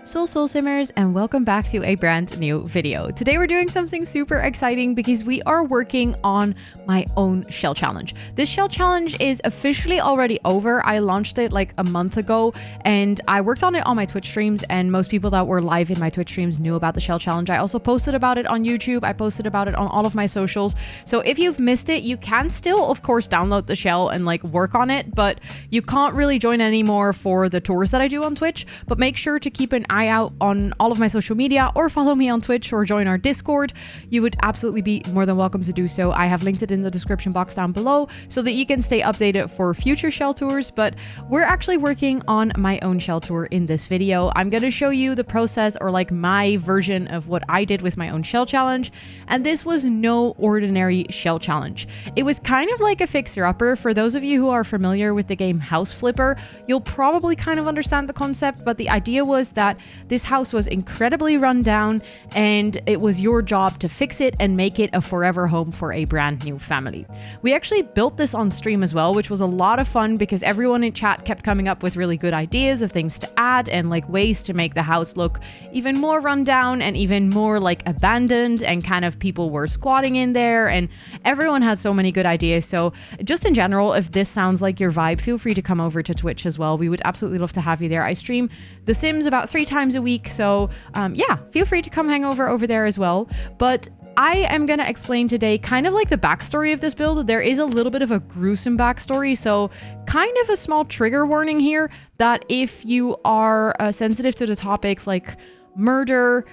Soul Simmers, and welcome back to a brand new video. Today we're doing something super exciting because we are working on my own shell challenge. This shell challenge is officially already over. I launched it like a month ago and I worked on it on my Twitch streams, and most people that were live in my Twitch streams knew about the shell challenge. I also posted about it on YouTube. I posted about it on all of my socials. So if you've missed it, you can still, of course, download the shell and like work on it, but you can't really join anymore for the tours that I do on Twitch. But make sure to keep an eye out on all of my social media, or follow me on Twitch, or join our Discord. You would absolutely be more than welcome to do so. I have linked it in the description box down below so that you can stay updated for future shell tours. But we're actually working on my own shell tour in this video. I'm going to show you the process, or like my version of what I did with my own shell challenge. And this was no ordinary shell challenge. It was kind of like a fixer-upper. For those of you who are familiar with the game House Flipper, you'll probably kind of understand the concept, but the idea was that this house was incredibly run down and it was your job to fix it and make it a forever home for a brand new family. We actually built this on stream as well, which was a lot of fun because everyone in chat kept coming up with really good ideas of things to add and like ways to make the house look even more run down and even more like abandoned, and kind of people were squatting in there, and everyone had so many good ideas. So just in general, if this sounds like your vibe, feel free to come over to Twitch as well. We would absolutely love to have you there. I stream The Sims about 3 times a week, so yeah, feel free to come hang over there as well. But I am going to explain today kind of like the backstory of this build. There is a little bit of a gruesome backstory, so kind of a small trigger warning here that if you are sensitive to the topics like murder,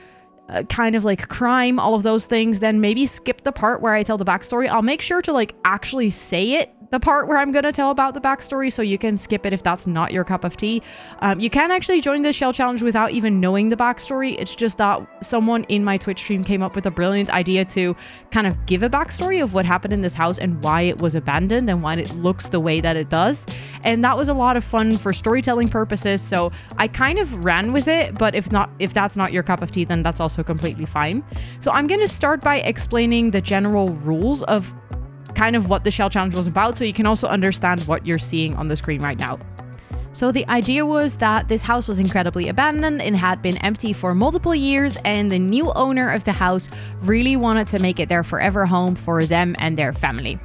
kind of like crime, all of those things, then maybe skip the part where I tell the backstory. I'll make sure to like actually say it, the part where I'm going to tell about the backstory, so you can skip it if that's not your cup of tea. You can actually join the shell challenge without even knowing the backstory. It's just that someone in my Twitch stream came up with a brilliant idea to kind of give a backstory of what happened in this house and why it was abandoned and why it looks the way that it does. And that was a lot of fun for storytelling purposes, so I kind of ran with it. But if that's not your cup of tea, then that's also completely fine. So I'm going to start by explaining the general rules of kind of what the shell challenge was about, so you can also understand what you're seeing on the screen right now. So the idea was that this house was incredibly abandoned and had been empty for multiple years, and the new owner of the house really wanted to make it their forever home for them and their family.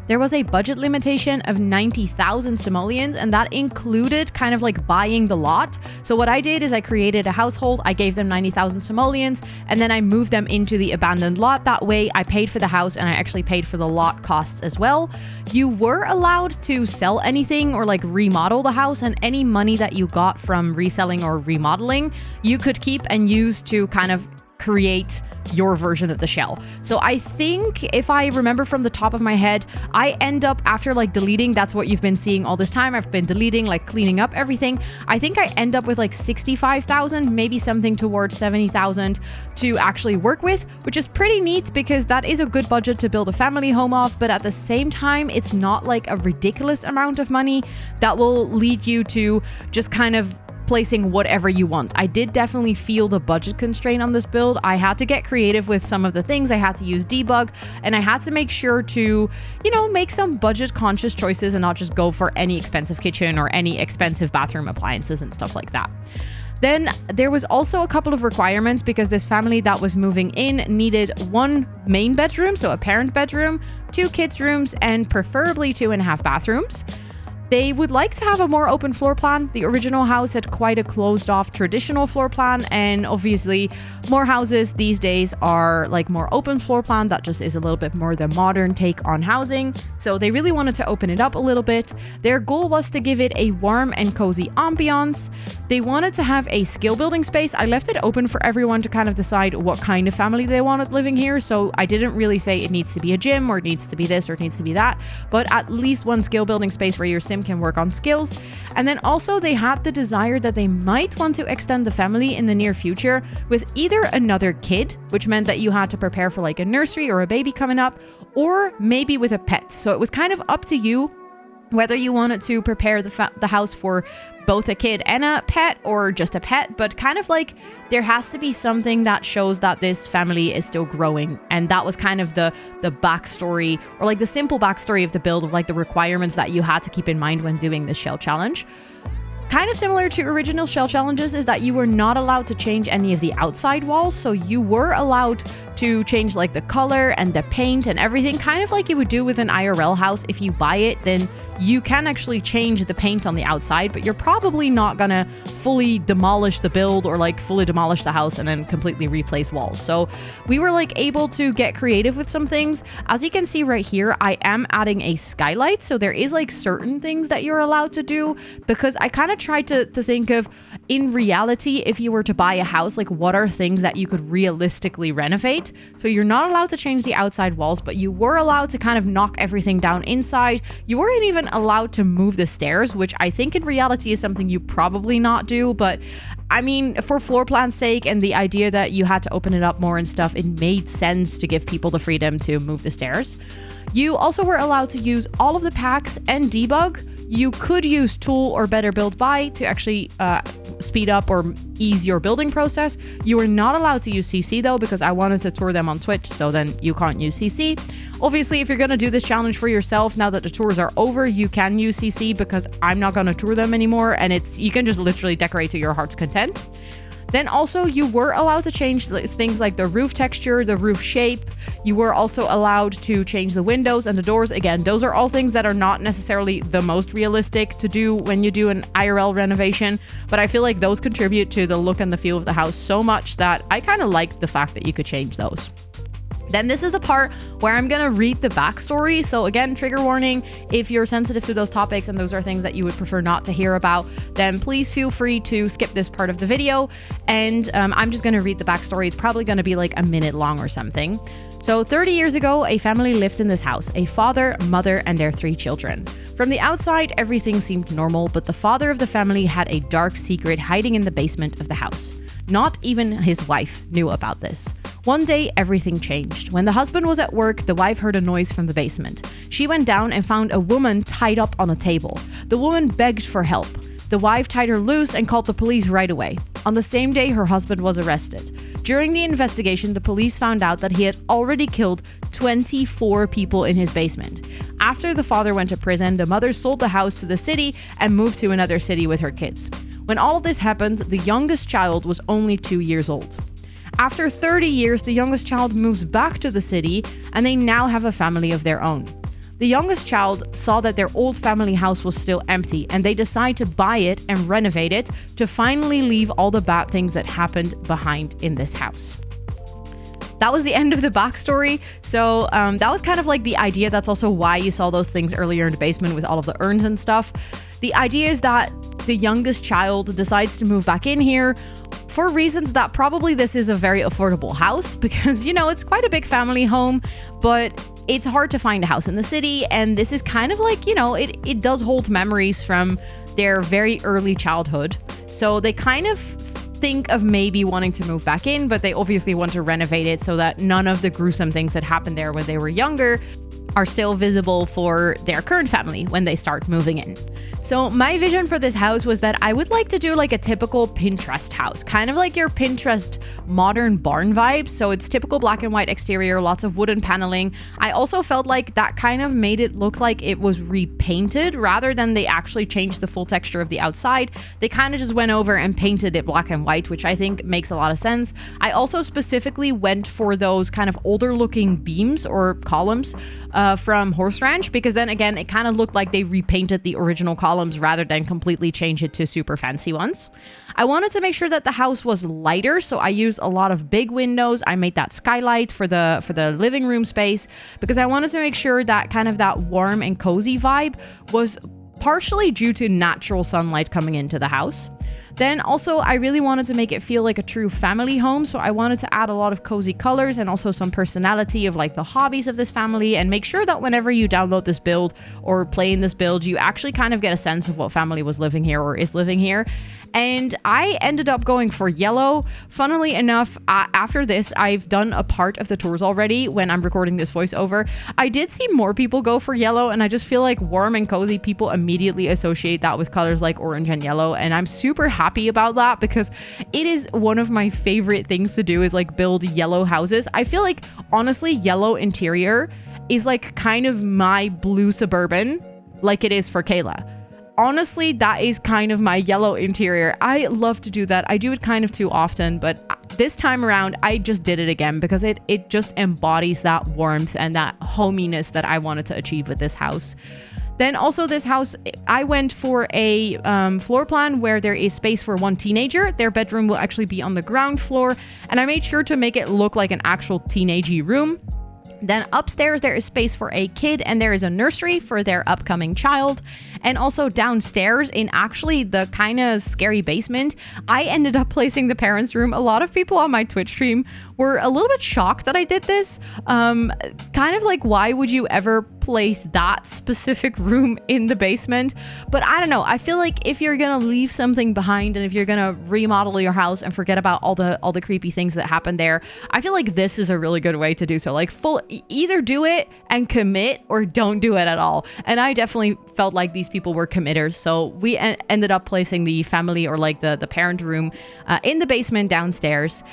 There was a budget limitation of 90,000 simoleons, and that included kind of like buying the lot. So what I did is I created a household, I gave them 90,000 simoleons, and then I moved them into the abandoned lot. That way I paid for the house and I actually paid for the lot costs as well. You were allowed to sell anything or like remodel the house, and any money that you got from reselling or remodeling, you could keep and use to kind of create your version of the shell. So I think, if I remember from the top of my head, I end up, after like deleting, that's what you've been seeing all this time, I've been deleting, like cleaning up everything, I think I end up with like 65,000, maybe something towards 70,000 to actually work with, which is pretty neat because that is a good budget to build a family home off. But at the same time, it's not like a ridiculous amount of money that will lead you to just kind of placing whatever you want. I did definitely feel the budget constraint on this build. I had to get creative with some of the things. I had to use debug, and I had to make sure to, you know, make some budget conscious choices and not just go for any expensive kitchen or any expensive bathroom appliances and stuff like that. Then there was also a couple of requirements because this family that was moving in needed 1 main bedroom, so a parent bedroom, 2 kids rooms, and preferably 2.5 bathrooms. They would like to have a more open floor plan. The original house had quite a closed off traditional floor plan, and obviously more houses these days are like more open floor plan. That just is a little bit more the modern take on housing. So they really wanted to open it up a little bit. Their goal was to give it a warm and cozy ambiance. They wanted to have a skill building space. I left it open for everyone to kind of decide what kind of family they wanted living here. So I didn't really say it needs to be a gym or it needs to be this or it needs to be that, but at least one skill building space where your sim can work on skills. And then also they had the desire that they might want to extend the family in the near future with either another kid, which meant that you had to prepare for like a nursery or a baby coming up, or maybe with a pet. So it was kind of up to you whether you wanted to prepare the house for both a kid and a pet, or just a pet. But kind of like there has to be something that shows that this family is still growing. And that was kind of the backstory, or like the simple backstory of the build, of like the requirements that you had to keep in mind when doing this shell challenge. Kind of similar to original shell challenges is that you were not allowed to change any of the outside walls, so you were allowed to change like the color and the paint and everything, kind of like you would do with an IRL house. If you buy it, then you can actually change the paint on the outside, but you're probably not gonna fully demolish the build or like fully demolish the house and then completely replace walls. So we were like able to get creative with some things. As you can see right here, I am adding a skylight. So there is like certain things that you're allowed to do, because I kind of tried to think of, in reality, if you were to buy a house, like what are things that you could realistically renovate? So you're not allowed to change the outside walls, but you were allowed to kind of knock everything down inside. You weren't even allowed to move the stairs, which I think in reality is something you probably not do. But I mean, for floor plan's sake and the idea that you had to open it up more and stuff, it made sense to give people the freedom to move the stairs. You also were allowed to use all of the packs and debug. You could use Tool or Better Build By to actually speed up or ease your building process. You are not allowed to use CC though, because I wanted to tour them on Twitch, so then you can't use CC. Obviously, if you're going to do this challenge for yourself, now that the tours are over, you can use CC, because I'm not going to tour them anymore, and you can just literally decorate to your heart's content. Then also you were allowed to change things like the roof texture, the roof shape. You were also allowed to change the windows and the doors. Again, those are all things that are not necessarily the most realistic to do when you do an IRL renovation, but I feel like those contribute to the look and the feel of the house so much that I kind of like the fact that you could change those. Then this is the part where I'm going to read the backstory. So again, trigger warning, if you're sensitive to those topics and those are things that you would prefer not to hear about, then please feel free to skip this part of the video. And I'm just going to read the backstory. It's probably going to be like a minute long or something. So 30 years ago, a family lived in this house, a father, mother, and their 3 children. From the outside, everything seemed normal, but the father of the family had a dark secret hiding in the basement of the house. Not even his wife knew about this. One day, everything changed. When the husband was at work, the wife heard a noise from the basement. She went down and found a woman tied up on a table. The woman begged for help. The wife tied her loose and called the police right away. On the same day, her husband was arrested. During the investigation, the police found out that he had already killed 24 people in his basement. After the father went to prison, the mother sold the house to the city and moved to another city with her kids. When all of this happened, the youngest child was only 2 years old. After 30 years, the youngest child moves back to the city and they now have a family of their own. The youngest child saw that their old family house was still empty and they decide to buy it and renovate it to finally leave all the bad things that happened behind in this house. That was the end of the backstory. So that was kind of like the idea. That's also why you saw those things earlier in the basement with all of the urns and stuff. The idea is that the youngest child decides to move back in here for reasons that probably this is a very affordable house because, you know, it's quite a big family home, but it's hard to find a house in the city. And this is kind of like, you know, it does hold memories from their very early childhood. So they kind of think of maybe wanting to move back in, but they obviously want to renovate it so that none of the gruesome things that happened there when they were younger are still visible for their current family when they start moving in. So my vision for this house was that I would like to do like a typical Pinterest house, kind of like your Pinterest modern barn vibe. So it's typical black and white exterior, lots of wooden paneling. I also felt like that kind of made it look like it was repainted rather than they actually changed the full texture of the outside. They kind of just went over and painted it black and white, which I think makes a lot of sense. I also specifically went for those kind of older looking beams or columns from Horse Ranch, because then again, it kind of looked like they repainted the original columns rather than completely change it to super fancy ones. I wanted to make sure that the house was lighter, so I used a lot of big windows. I made that skylight for the living room space because I wanted to make sure that kind of that warm and cozy vibe was partially due to natural sunlight coming into the house. Then also, I really wanted to make it feel like a true family home, so I wanted to add a lot of cozy colors and also some personality of like the hobbies of this family, and make sure that whenever you download this build or play in this build, you actually kind of get a sense of what family was living here or is living here. And I ended up going for yellow. Funnily enough, after this, I've done a part of the tours already when I'm recording this voiceover. I did see more people go for yellow, and I just feel like warm and cozy people immediately associate that with colors like orange and yellow, and I'm super happy about that because it is one of my favorite things to do is like build yellow houses. I feel like honestly yellow interior is like kind of my blue suburban like it is for Kayla. honestly, that is kind of my yellow interior. I love to do that. I do it kind of too often, but this time around, I just did it again because it just embodies that warmth and that hominess that I wanted to achieve with this house. Then also this house, I went for a floor plan where there is space for one teenager. Their bedroom will actually be on the ground floor, and I made sure to make it look like an actual teenagey room. Then upstairs, there is space for a kid, and there is a nursery for their upcoming child. And also downstairs, in actually the kind of scary basement, I ended up placing the parents' room. A lot of people on my Twitch stream were a little bit shocked that I did this. Kind of like, why would you ever place that specific room in the basement? But I don't know. I feel like if you're gonna leave something behind and if you're gonna remodel your house and forget about all the creepy things that happen there, I feel like this is a really good way to do so. Like either do it and commit or don't do it at all. And I definitely felt like these people were committers. So we ended up placing the family or like the parent room in the basement downstairs.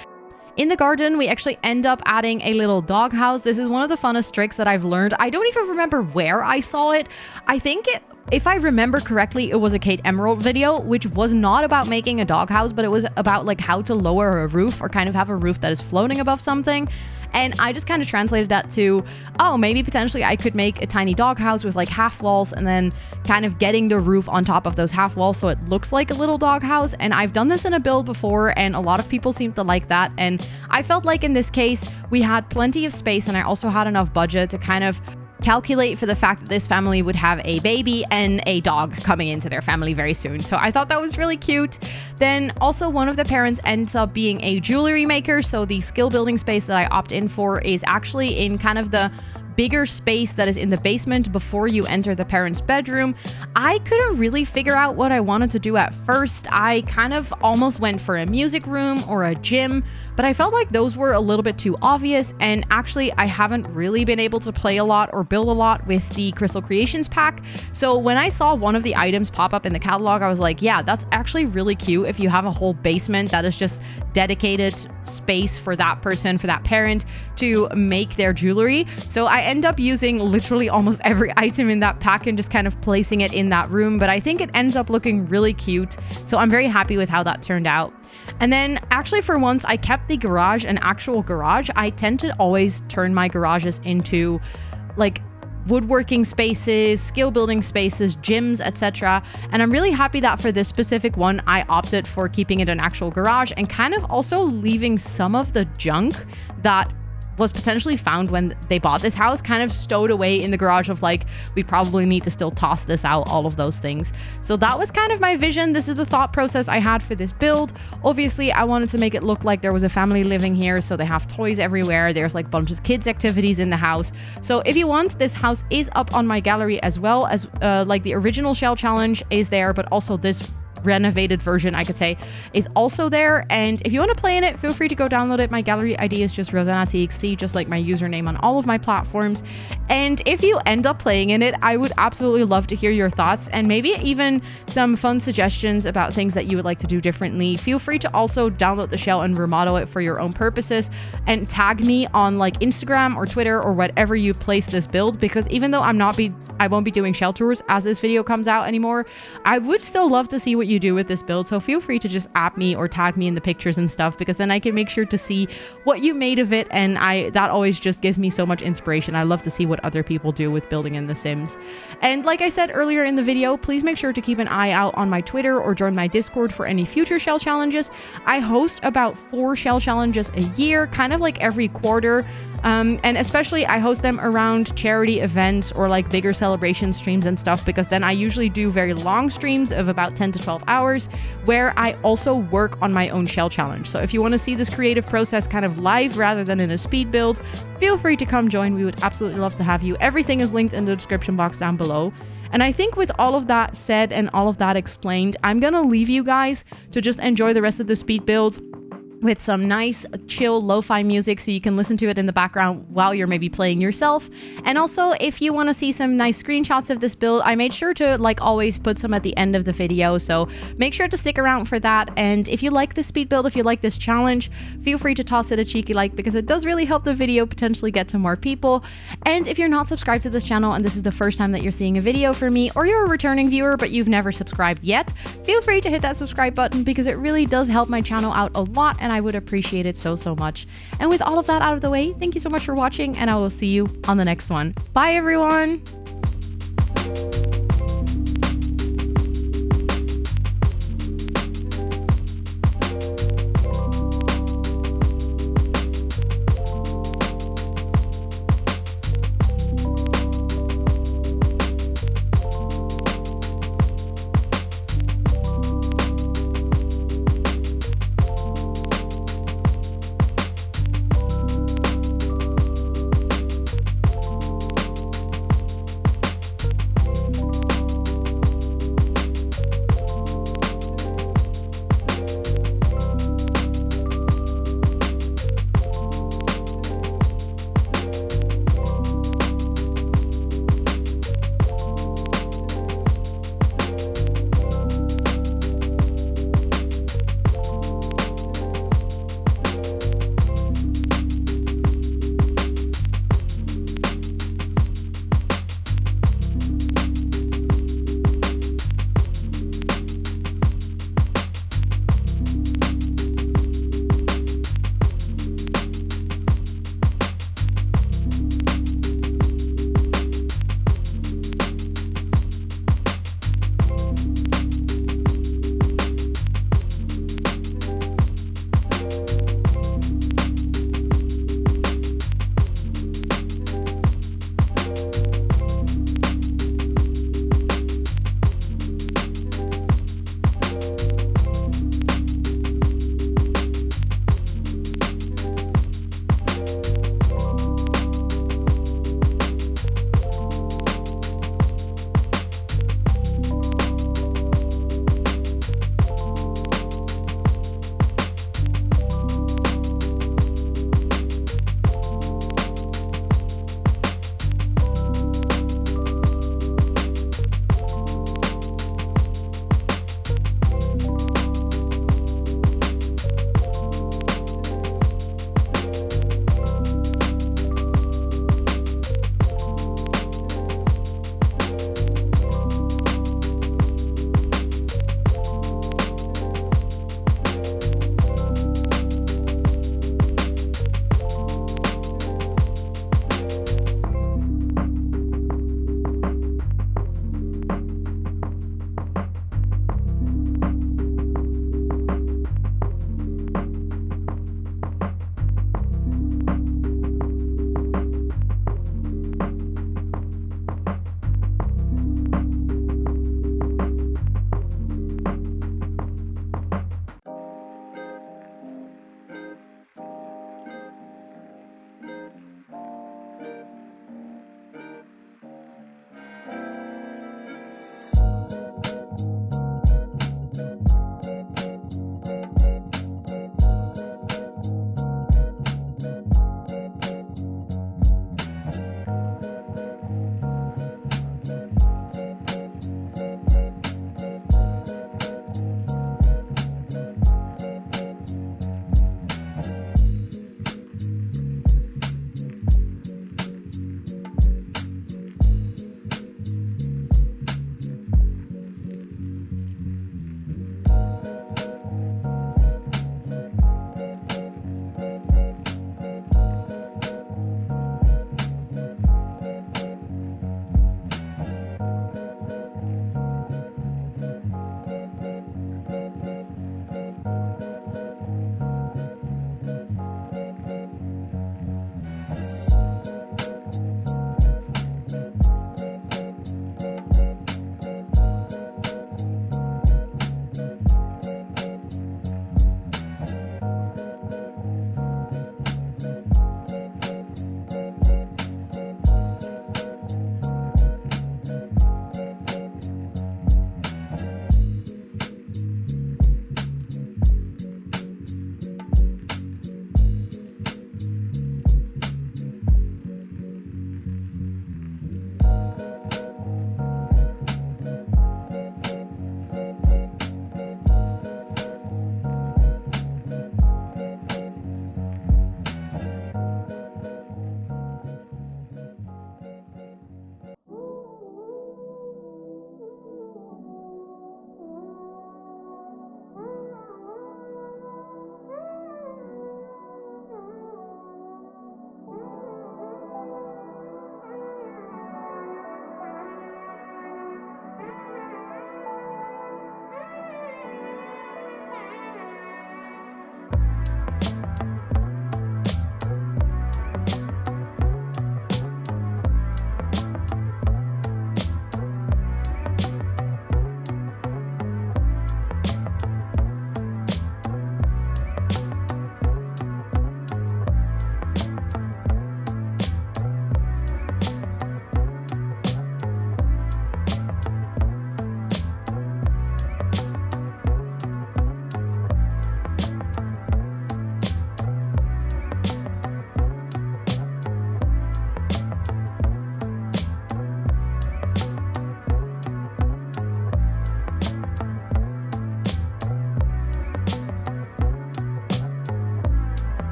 In the garden, we actually end up adding a little doghouse. This is one of the funnest tricks that I've learned. I don't even remember where I saw it. I think if I remember correctly, it was a Kate Emerald video, which was not about making a doghouse, but it was about like how to lower a roof or kind of have a roof that is floating above something. And I just kind of translated that to, oh, maybe potentially I could make a tiny doghouse with like half walls and then kind of getting the roof on top of those half walls so it looks like a little doghouse. And I've done this in a build before, and a lot of people seem to like that. And I felt like in this case, we had plenty of space, and I also had enough budget to kind of calculate for the fact that this family would have a baby and a dog coming into their family very soon. So I thought that was really cute. Then also one of the parents ends up being a jewelry maker. So the skill building space that I opt in for is actually in kind of the bigger space that is in the basement before you enter the parents' bedroom. I couldn't really figure out what I wanted to do at first. I kind of almost went for a music room or a gym, but I felt like those were a little bit too obvious, and actually I haven't really been able to play a lot or build a lot with the Crystal Creations pack. So when I saw one of the items pop up in the catalog, I was like, yeah, that's actually really cute if you have a whole basement that is just dedicated space for that person, for that parent to make their jewelry. So I end up using literally almost every item in that pack and just kind of placing it in that room, but I think it ends up looking really cute. So I'm very happy with how that turned out. And then actually for once, I kept the garage an actual garage. I tend to always turn my garages into like woodworking spaces, skill building spaces, gyms, etc. And I'm really happy that for this specific one, I opted for keeping it an actual garage and kind of also leaving some of the junk that was potentially found when they bought this house kind of stowed away in the garage of like, we probably need to still toss this out, all of those things. So that was kind of my vision. This is the thought process I had for this build. Obviously, I wanted to make it look like there was a family living here, so they have toys everywhere. There's like a bunch of kids activities in the house. So if you want, this house is up on my gallery as well as like the original shell challenge is there, but also this renovated version, I could say, is also there. And if you want to play in it, feel free to go download it. My gallery ID is just RosannaTXT, just like my username on all of my platforms. And if you end up playing in it, I would absolutely love to hear your thoughts and maybe even some fun suggestions about things that you would like to do differently. Feel free to also download the shell and remodel it for your own purposes and tag me on like Instagram or Twitter or whatever you place this build, because even though I won't be doing shell tours as this video comes out anymore, I would still love to see what you do with this build. So feel free to just at me or tag me in the pictures and stuff, because then I can make sure to see what you made of it, and that always just gives me so much inspiration. I love to see what other people do with building in The Sims. And like I said earlier in the video, please make sure to keep an eye out on my Twitter or join my Discord for any future shell challenges. I host about 4 shell challenges a year, kind of like every quarter. And especially I host them around charity events or like bigger celebration streams and stuff, because then I usually do very long streams of about 10 to 12 hours where I also work on my own shell challenge. So if you want to see this creative process kind of live rather than in a speed build, feel free to come join. We would absolutely love to have you. Everything is linked in the description box down below. And I think with all of that said and all of that explained, I'm gonna leave you guys to just enjoy the rest of the speed build. with some nice chill lo-fi music so you can listen to it in the background while you're maybe playing yourself. And also, if you want to see some nice screenshots of this build, I made sure to, like always, put some at the end of the video, so make sure to stick around for that. And if you like this speed build, if you like this challenge, feel free to toss it a cheeky like, because it does really help the video potentially get to more people. And if you're not subscribed to this channel and this is the first time that you're seeing a video from me, or you're a returning viewer but you've never subscribed yet, feel free to hit that subscribe button, because it really does help my channel out a lot, and I would appreciate it so much. And with all of that out of the way, thank you so much for watching, and I will see you on the next one. Bye everyone!